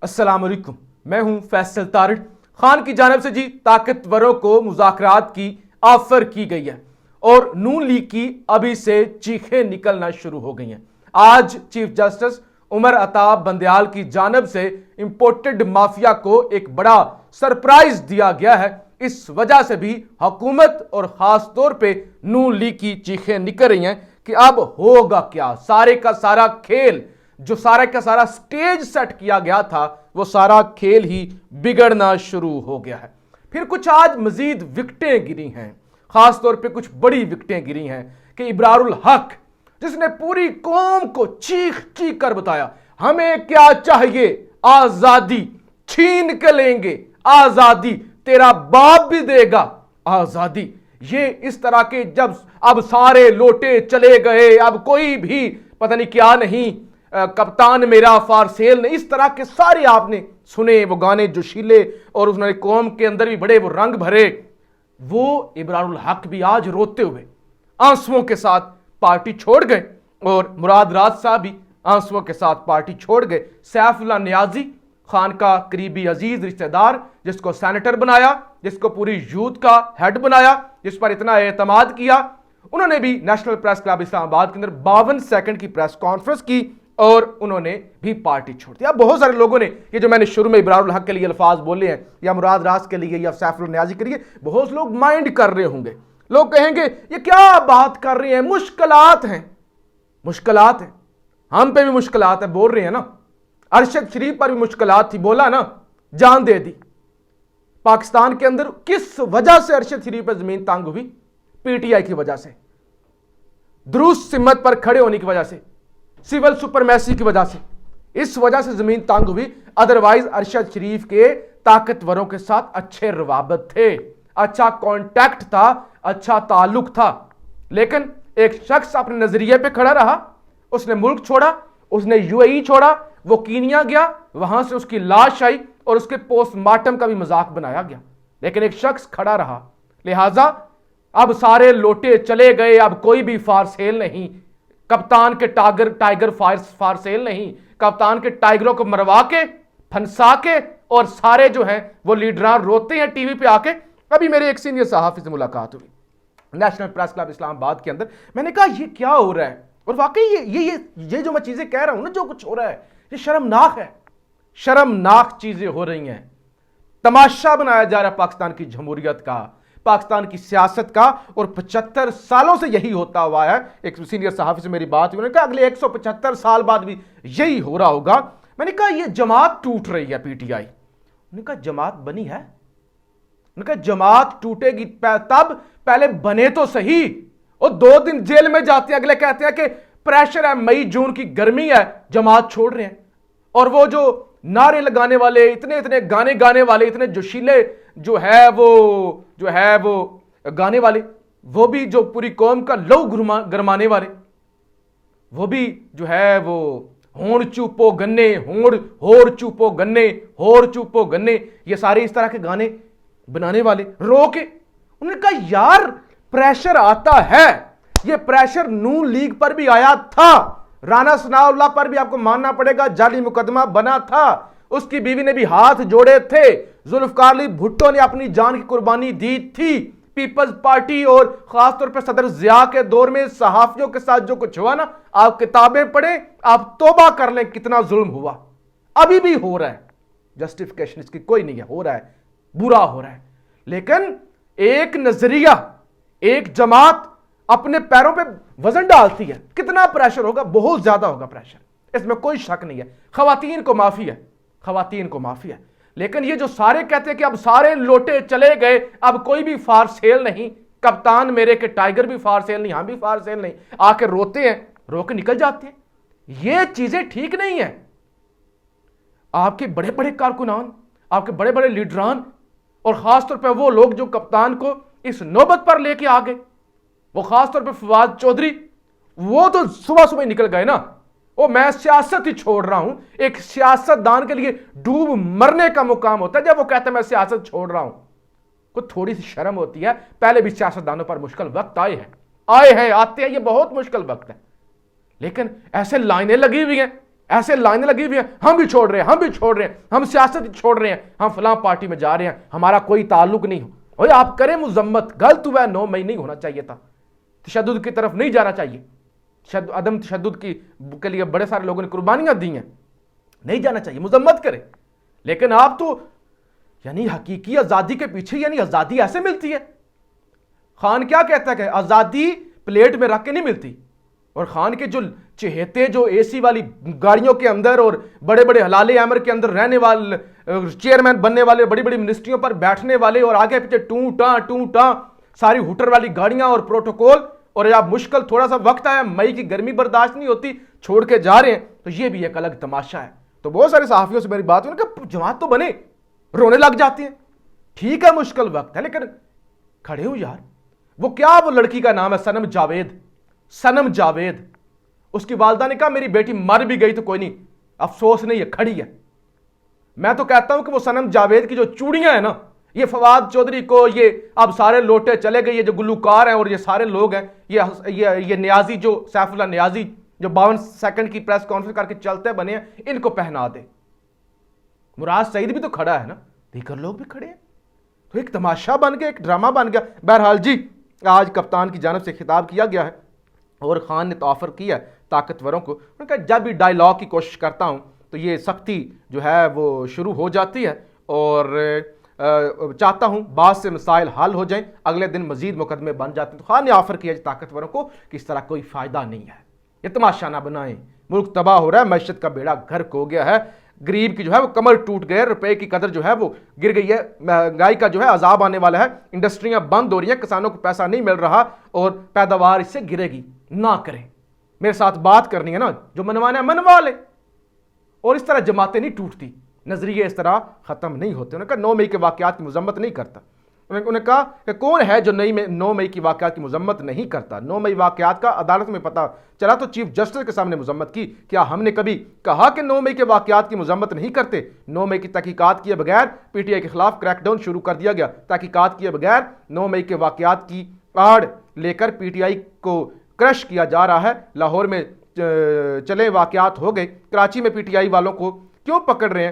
السلام علیکم، میں ہوں فیصل تارڑ۔ خان کی جانب سے طاقتوروں کو مذاکرات کی آفر کی گئی ہے اور نون لیگ کی ابھی سے چیخیں نکلنا شروع ہو گئی ہیں۔ آج چیف جسٹس عمر عطا بندیال کی جانب سے امپورٹڈ مافیا کو ایک بڑا سرپرائز دیا گیا ہے۔ اس وجہ سے بھی حکومت اور خاص طور پہ نون لیگ کی چیخیں نکل رہی ہیں کہ اب ہوگا کیا۔ سارے کا سارا کھیل جو سارا کا سارا سٹیج سیٹ کیا گیا تھا وہ سارا کھیل ہی بگڑنا شروع ہو گیا ہے۔ پھر کچھ آج مزید وکٹیں گری ہیں، خاص طور پہ کچھ بڑی وکٹیں گری ہیں کہ ابرار الحق جس نے پوری قوم کو چیخ چیخ کر بتایا ہمیں کیا چاہیے، آزادی چھین کے لیں گے، آزادی تیرا باپ بھی دے گا، آزادی۔ یہ اس طرح کے جب اب سارے لوٹے چلے گئے، اب کوئی بھی پتہ نہیں کیا نہیں، کپتان میرا فار سیل نہیں، اس طرح کے سارے آپ نے سنے وہ گانے جوشیلے، اور اس نے قوم کے اندر بھی بڑے وہ رنگ بھرے۔ وہ ابرار الحق بھی آج روتے ہوئے آنسوؤں کے ساتھ پارٹی چھوڑ گئے، اور مراد راز صاحب بھی آنسوؤں کے ساتھ پارٹی چھوڑ گئے۔ سیف اللہ نیازی خان کا قریبی عزیز رشتہ دار، جس کو سینیٹر بنایا، جس کو پوری یوتھ کا ہیڈ بنایا، جس پر اتنا اعتماد کیا، انہوں نے بھی نیشنل پریس کلب اسلام آباد کے اندر 52 سیکنڈ کی پریس کانفرنس کی اور انہوں نے بھی پارٹی چھوڑ دیا۔ بہت سارے لوگوں نے یہ جو میں نے شروع میں ابرار الحق کے لیے الفاظ بولے ہیں، یا مراد راز کے لیے، یا سیف اللہ نیازی کے لیے، بہت لوگ مائنڈ کر رہے ہوں گے۔ لوگ کہیں گے یہ کیا بات کر رہے ہیں، مشکلات ہیں، مشکلات ہیں، ہم پہ بھی مشکلات ہیں، بول رہے ہیں نا۔ ارشد شریف پر بھی مشکلات تھی، بولا نا، جان دے دی۔ پاکستان کے اندر کس وجہ سے ارشد شریف پر زمین تانگ ہوئی؟ پی ٹی آئی کی وجہ سے، درست سمت پر کھڑے ہونے کی وجہ سے، سول سپرمیسی کی وجہ سے، اس وجہ سے زمین تانگ ہوئی۔ ادروائز ارشد شریف کے طاقتوروں کے ساتھ اچھے روابط تھے، اچھا کانٹیکٹ تھا، اچھا تعلق تھا، لیکن ایک شخص اپنے نظریے پہ کھڑا رہا، اس نے ملک چھوڑا، اس نے یو اے ای چھوڑا، وہ کینیا گیا، وہاں سے اس کی لاش آئی اور اس کے پوسٹ مارٹم کا بھی مذاق بنایا گیا، لیکن ایک شخص کھڑا رہا۔ لہٰذا اب سارے لوٹے چلے گئے، اب کوئی بھی فار سیل نہیں، کپتان کے ٹائیگر فار سیل نہیں، کپتان کے ٹائیگروں کو مروا کے پھنسا کے، اور سارے جو ہیں وہ لیڈران روتے ہیں ٹی وی پہ آ کے۔ ابھی میرے ایک سینئر صحافی سے ملاقات ہوئی نیشنل پریس کلب اسلام آباد کے اندر، میں نے کہا یہ کیا ہو رہا ہے؟ اور واقعی یہ جو میں چیزیں کہہ رہا ہوں نا، جو کچھ ہو رہا ہے یہ شرمناک ہے، شرمناک چیزیں ہو رہی ہیں۔ تماشا بنایا جا رہا ہے پاکستان کی جمہوریت کا، پاکستان کی سیاست کا، اور 75 سالوں سے یہی ہوتا ہوا ہے۔ ایک سینئر صحافی سے میری بات ہوئی، انہوں نے کہا اگلے 175 سال بعد بھی یہی ہو رہا ہوگا۔ میں نے کہا یہ جماعت ٹوٹ رہی ہے، پی ٹی آئی۔ انہوں نے کہا جماعت بنی ہے؟ انہوں نے کہا جماعت ٹوٹے گی تب، پہلے بنے تو صحیح۔ اور 2 دن جیل میں جاتے ہیں، اگلے کہتے ہیں کہ پریشر ہے، مئی جون کی گرمی ہے، جماعت چھوڑ رہے ہیں۔ اور وہ جو نعرے لگانے والے، اتنے گانے گانے والے، اتنے جوشیلے جو ہے وہ گانے والے، وہ بھی جو پوری قوم کا لہو گرمانے والے، وہ بھی جو ہے وہ ہونڑ چوپو گنے، ہور چوپو گنے، ہور چوپو گنے، یہ سارے اس طرح کے گانے بنانے والے رو کے۔ انہوں نے کہا یار پریشر آتا ہے، یہ پریشر نون لیگ پر بھی آیا تھا، رانا ثناء اللہ پر بھی آپ کو ماننا پڑے گا جعلی مقدمہ بنا تھا، اس کی بیوی نے بھی ہاتھ جوڑے تھے، ذوالفقار علی بھٹو نے اپنی جان کی قربانی دی تھی، پیپلز پارٹی اور خاص طور پر صدر ضیاء کے دور میں صحافیوں کے ساتھ جو کچھ ہوا نا، آپ کتابیں پڑھیں، آپ توبہ کر لیں کتنا ظلم ہوا، ابھی بھی ہو رہا ہے، جسٹیفیکیشن اس کی کوئی نہیں ہے، ہو رہا ہے، برا ہو رہا ہے۔ لیکن ایک نظریہ، ایک جماعت اپنے پیروں پہ وزن ڈالتی ہے، کتنا پریشر ہوگا؟ بہت زیادہ ہوگا پریشر، اس میں کوئی شک نہیں ہے۔ خواتین کو معافی ہے، خواتین کو معافی ہے، لیکن یہ جو سارے کہتے ہیں کہ اب سارے لوٹے چلے گئے، اب کوئی بھی فار سیل نہیں، کپتان میرے کے ٹائیگر بھی فار سیل نہیں، ہم بھی فار سیل نہیں، آ کے روتے ہیں، رو کے نکل جاتے ہیں، یہ چیزیں ٹھیک نہیں ہیں۔ آپ کے بڑے بڑے کارکنان، آپ کے بڑے بڑے لیڈران، اور خاص طور پہ وہ لوگ جو کپتان کو اس نوبت پر لے کے آگے، وہ خاص طور پہ فواد چودھری، وہ تو صبح ہی نکل گئے نا، وہ میں سیاست ہی چھوڑ رہا ہوں۔ ایک سیاست دان کے لیے ڈوب مرنے کا مقام ہوتا ہے جب وہ کہتا ہے میں سیاست چھوڑ رہا ہوں، کو تھوڑی سی شرم ہوتی ہے۔ پہلے بھی سیاست دانوں پر مشکل وقت آئے ہیں، آتے ہیں، یہ بہت مشکل وقت ہے، لیکن ایسے لائنیں لگی ہوئی ہیں ایسے لائنیں لگی ہوئی ہیں، ہم بھی چھوڑ رہے ہیں، ہم بھی چھوڑ رہے ہیں، ہم سیاست چھوڑ رہے ہیں، ہم فلاں پارٹی میں جا رہے ہیں، ہمارا کوئی تعلق نہیں ہو۔ اوے آپ کریں مذمت، غلط ہوا ہے، 9 مئی نہیں ہونا چاہیے تھا، تشدد کی طرف نہیں جانا چاہیے، عدم تشدد کے لیے بڑے سارے لوگوں نے قربانیاں دی ہیں، نہیں جانا چاہیے، مذمت کریں۔ لیکن آپ تو یعنی حقیقی آزادی کے پیچھے یعنی آزادی ایسے ملتی ہے۔ خان کیا کہتا ہے کہ آزادی پلیٹ میں رکھ کے نہیں ملتی، اور خان کے جو چہیتے جو اے سی والی گاڑیوں کے اندر اور بڑے بڑے حلال امر کے اندر رہنے والے، چیئرمین بننے والے، بڑی بڑی منسٹریوں پر بیٹھنے والے، اور آگے پیچھے ٹوں ٹاں ساری ہوٹر والی گاڑیاں اور پروٹوکول، اور اب مشکل تھوڑا سا وقت آیا، مئی کی گرمی برداشت نہیں ہوتی، چھوڑ کے جا رہے ہیں، تو یہ بھی ایک الگ تماشا ہے۔ تو بہت سارے صحافیوں سے میری بات ہوئی کہ جماعت تو بنے، رونے لگ جاتے ہیں، ٹھیک ہے مشکل وقت ہے لیکن کھڑے ہوں یار۔ وہ لڑکی کا نام ہے سنم جاوید، اس کی والدہ نے کہا میری بیٹی مر بھی گئی تو کوئی نہیں، افسوس نہیں ہے، کھڑی ہے۔ میں تو کہتا ہوں کہ وہ سنم جاوید کی جو چوڑیاں ہیں نا، یہ فواد چودھری کو، یہ اب سارے لوٹے چلے گئے، یہ جو گلوکار ہیں اور یہ سارے لوگ ہیں، یہ نیازی، جو سیف اللہ نیازی جو 52 سیکنڈ کی پریس کانفرنس کر کے چلتے بنے ہیں، ان کو پہنا دے۔ مراد سعید بھی تو کھڑا ہے نا، دیگر لوگ بھی کھڑے ہیں، تو ایک تماشا بن گیا، ایک ڈرامہ بن گیا۔ بہرحال جی، آج کپتان کی جانب سے خطاب کیا گیا ہے اور خان نے تو آفر کیا ہے طاقتوروں کو، انہوں نے کہا جب بھی ڈائیلاگ کی کوشش کرتا ہوں تو یہ سختی جو ہے وہ شروع ہو جاتی ہے، اور چاہتا ہوں بعض سے مسائل حل ہو جائیں، اگلے دن مزید مقدمے بن جاتے ہیں۔ تو خان نے آفر کیا طاقتوروں کو کہ اس طرح کوئی فائدہ نہیں ہے، یہ تماشا نہ بنائیں، ملک تباہ ہو رہا ہے، معیشت کا بیڑا گھرک ہو گیا ہے، غریب کی جو ہے وہ کمر ٹوٹ گئے، روپے کی قدر جو ہے وہ گر گئی ہے، مہنگائی کا جو ہے عذاب آنے والا ہے، انڈسٹریاں بند ہو رہی ہیں، کسانوں کو پیسہ نہیں مل رہا اور پیداوار اس سے گرے گی۔ نہ کریں، میرے ساتھ بات کرنی ہے نا، جو منوانا ہے منوا لے، اور اس طرح جماعتیں نہیں ٹوٹتی، نظریے اس طرح ختم نہیں ہوتے۔ انہوں نے کہا 9 مئی کے واقعات کی مذمت نہیں کرتا۔ انہوں نے کہا کہ کون ہے جو 9 مئی کی واقعات کی مذمت نہیں کرتا؟ 9 مئی واقعات کا عدالت میں پتہ چلا تو چیف جسٹس کے سامنے مذمت کی۔ کیا ہم نے کبھی کہا کہ 9 مئی کے واقعات کی مذمت نہیں کرتے؟ 9 مئی کی تحقیقات کیے بغیر پی ٹی آئی کے خلاف کریک ڈاؤن شروع کر دیا گیا، تحقیقات کیے بغیر 9 مئی کے واقعات کی آڑ لے کر پی ٹی آئی کو کرش کیا جا رہا ہے۔ لاہور میں چلے واقعات ہو گئے، کراچی میں پی ٹی آئی والوں کو کیوں پکڑ رہے ہیں؟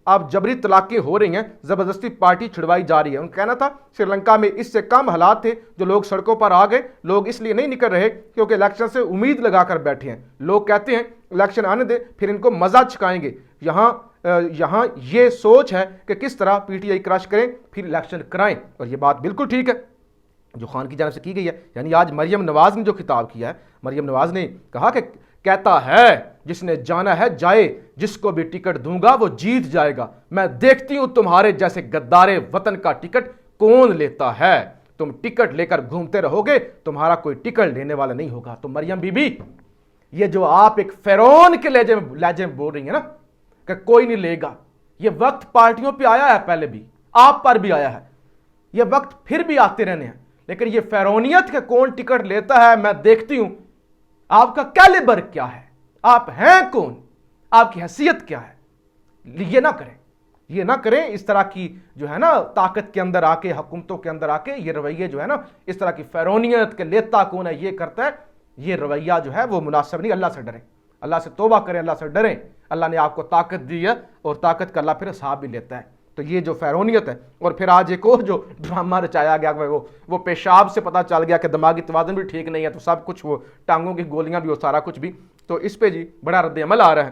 اب جبری طلاقیں ہو رہی ہیں، زبردستی پارٹی چھڑوائی جا رہی ہے۔ ان کا کہنا تھا سری لنکا میں اس سے کم حالات تھے جو لوگ سڑکوں پر آ گئے، لوگ اس لیے نہیں نکل رہے کیونکہ الیکشن سے امید لگا کر بیٹھے ہیں، لوگ کہتے ہیں الیکشن آنے دیں پھر ان کو مزہ چکھائیں گے۔ یہاں یہ سوچ ہے کہ کس طرح پی ٹی آئی کرش کریں پھر الیکشن کرائیں، اور یہ بات بالکل ٹھیک ہے جو خان کی جانب سے کی گئی ہے۔ یعنی آج مریم نواز نے جو خطاب کیا ہے، مریم نواز نے کہا کہ کہتا ہے جس نے جانا ہے جائے، جس کو بھی ٹکٹ دوں گا وہ جیت جائے گا، میں دیکھتی ہوں تمہارے جیسے غدارے وطن کا ٹکٹ کون لیتا ہے، تم ٹکٹ لے کر گھومتے رہو گے، تمہارا کوئی ٹکٹ لینے والا نہیں ہوگا۔ تو مریم بی بی، یہ جو آپ ایک فرعون کے لہجے میں بول رہی ہیں نا کہ کوئی نہیں لے گا، یہ وقت پارٹیوں پہ آیا ہے، پہلے بھی آپ پر بھی آیا ہے، یہ وقت پھر بھی آتے رہنے ہیں، لیکن یہ فرعونیت کہ کون ٹکٹ لیتا ہے میں دیکھتی ہوں، آپ کا کیلیبر کیا ہے، آپ ہیں کون، آپ کی حیثیت کیا ہے، یہ نہ کریں اس طرح کی جو ہے نا طاقت کے اندر آ کے، حکومتوں کے اندر آ کے یہ رویے جو ہے نا اس طرح کی فرعونیت کے لیتا کون ہے یہ کرتا ہے، یہ رویہ جو ہے وہ مناسب نہیں۔ اللہ سے ڈریں، اللہ سے توبہ کریں، اللہ سے ڈریں، اللہ نے آپ کو طاقت دی ہے اور طاقت کا اللہ پھر حساب بھی لیتا ہے۔ تو یہ جو فرعونیت ہے، اور پھر آج ایک اور جو ڈرامہ رچایا گیا وہ پیشاب سے پتہ چل گیا کہ دماغی توازن بھی ٹھیک نہیں ہے، تو سب کچھ وہ ٹانگوں کی گولیاں بھی، وہ سارا کچھ بھی، تو اس پہ جی بڑا رد عمل آ رہا ہے۔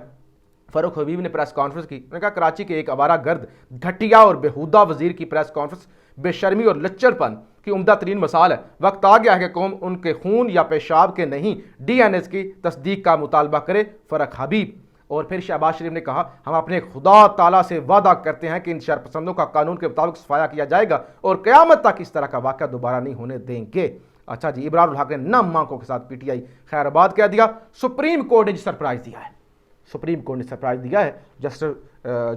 فاروق حبیب نے پریس کانفرنس کی، انہوں نے کہا کراچی کے ایک آوارہ گرد گھٹیا اور بےہودہ وزیر کی پریس کانفرنس بے شرمی اور لچر پن کی عمدہ ترین مثال ہے۔ وقت آ گیا ہے کہ قوم ان کے خون یا پیشاب کے نہیں ڈی این اے کی تصدیق کا مطالبہ کرے۔ فاروق حبیب۔ اور پھر شہباز شریف نے کہا ہم اپنے خدا تعالیٰ سے وعدہ کرتے ہیں کہ ان شرپسندوں کا قانون کے مطابق صفایا کیا جائے گا اور قیامت تک اس طرح کا واقعہ دوبارہ نہیں ہونے دیں گے۔ اچھا جی، ابرار الحق نے نم آنکھوں کے ساتھ پی ٹی آئی خیر آباد کہہ دیا۔ سپریم کورٹ نے سرپرائز دیا ہے، سپریم کورٹ نے سرپرائز دیا ہے۔ جسٹس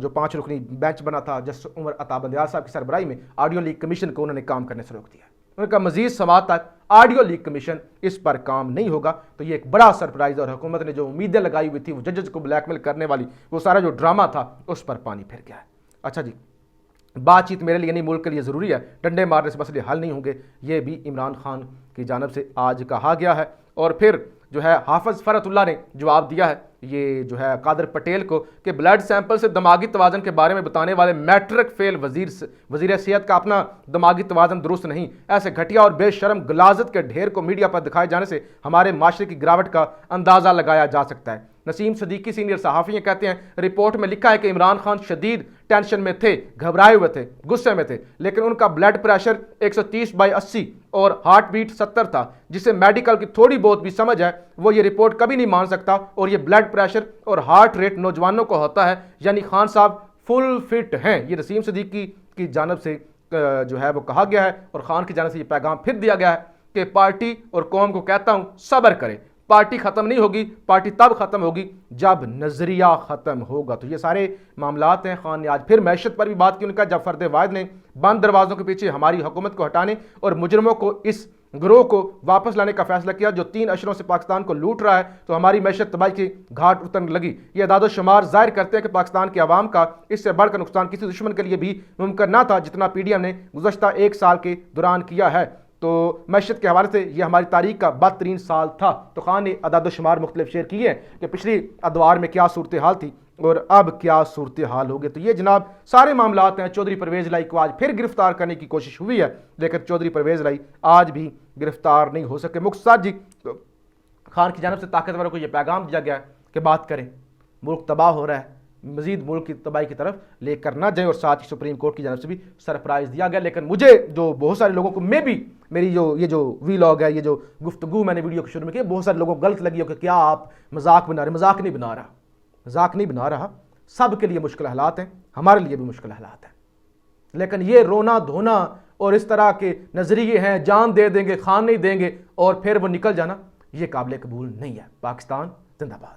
جو 5 رکنی بینچ بنا تھا جسٹس عمر عطا بندیال صاحب کی سربراہی میں، آڈیو لیک کمیشن کو انہوں نے کام کرنے سے روک دیا ہے۔ انہوں نے کہا مزید سماعت تک آڈیو لیک کمیشن اس پر کام نہیں ہوگا۔ تو یہ ایک بڑا سرپرائز، اور حکومت نے جو امیدیں لگائی ہوئی تھی وہ ججز کو بلیک میل کرنے والی، وہ سارا جو ڈرامہ تھا اس پر پانی پھر گیا ہے۔ اچھا جی، بات چیت میرے لیے نہیں ملک کے لیے ضروری ہے، ڈنڈے مارنے سے مسئلے حل نہیں ہوں گے، یہ بھی عمران خان کی جانب سے آج کہا گیا ہے۔ اور پھر جو ہے حافظ فرحت اللہ نے جواب دیا ہے یہ جو ہے قادر پٹیل کو کہ بلڈ سیمپل سے دماغی توازن کے بارے میں بتانے والے میٹرک فیل وزیر صحت کا اپنا دماغی توازن درست نہیں. ایسے گھٹیا اور بے شرم غلاظت کے ڈھیر کو میڈیا پر دکھائے جانے سے ہمارے معاشرے کی گراوٹ کا اندازہ لگایا جا سکتا ہے. نسیم صدیقی سینئر صحافی کہتے ہیں رپورٹ میں لکھا ہے کہ عمران خان شدید ٹینشن میں تھے, گھبرائے ہوئے تھے, غصے میں تھے, لیکن ان کا بلڈ پریشر 130/80 اور ہارٹ بیٹ 70 تھا, جسے میڈیکل کی تھوڑی بہت بھی سمجھ ہے وہ یہ رپورٹ کبھی نہیں مان سکتا. اور یہ بلڈ پریشر اور ہارٹ ریٹ نوجوانوں کو ہوتا ہے, یعنی خان صاحب فل فٹ ہیں. یہ نسیم صدیقی کی جانب سے جو ہے وہ کہا گیا ہے اور خان کی جانب سے یہ پیغام پھر دیا گیا ہے کہ پارٹی اور قوم کو کہتا ہوں صبر کرے, پارٹی ختم نہیں ہوگی, پارٹی تب ختم ہوگی جب نظریہ ختم ہوگا. تو یہ سارے معاملات ہیں. خان نے آج پھر معیشت پر بھی بات کی. ان کا جب فرد واحد نے بند دروازوں کے پیچھے ہماری حکومت کو ہٹانے اور مجرموں کو اس گروہ کو واپس لانے کا فیصلہ کیا جو 3 اشروں سے پاکستان کو لوٹ رہا ہے, تو ہماری معیشت تباہی کی گھاٹ اترنے لگی. یہ اعداد و شمار ظاہر کرتے ہیں کہ پاکستان کے عوام کا اس سے بڑھ کر نقصان کسی دشمن کے لیے بھی ممکن نہ تھا جتنا پی ڈی ایم نے گزشتہ 1 سال کے دوران کیا ہے. تو معیشت کے حوالے سے یہ ہماری تاریخ کا بدترین سال تھا. تو خان نے اعداد و شمار مختلف شیئر کیے ہیں کہ پچھلی ادوار میں کیا صورتحال تھی اور اب کیا صورتحال ہوگی. تو یہ جناب سارے معاملات ہیں. چودھری پرویز الہی کو آج پھر گرفتار کرنے کی کوشش ہوئی ہے, لیکن چودھری پرویز الہی آج بھی گرفتار نہیں ہو سکے. مختصر جی خان کی جانب سے طاقتوروں کو یہ پیغام دیا گیا ہے کہ بات کریں, ملک تباہ ہو رہا ہے, مزید ملک کی تباہی کی طرف لے کر نہ جائیں. اور ساتھ ہی سپریم کورٹ کی جانب سے بھی سرپرائز دیا گیا. لیکن مجھے جو بہت سارے لوگوں کو میری یہ جو وی لاگ ہے, یہ جو گفتگو میں نے ویڈیو کو شروع میں کی, بہت سارے لوگوں کو غلط لگی ہو کہ کیا آپ مذاق بنا رہے. مذاق نہیں بنا رہا. سب کے لیے مشکل حالات ہیں, ہمارے لیے بھی مشکل حالات ہیں, لیکن یہ رونا دھونا اور اس طرح کے نظریے ہیں جان دے دیں گے خان نہیں دیں گے اور پھر وہ نکل جانا, یہ قابل قبول نہیں ہے. پاکستان زندہ باد.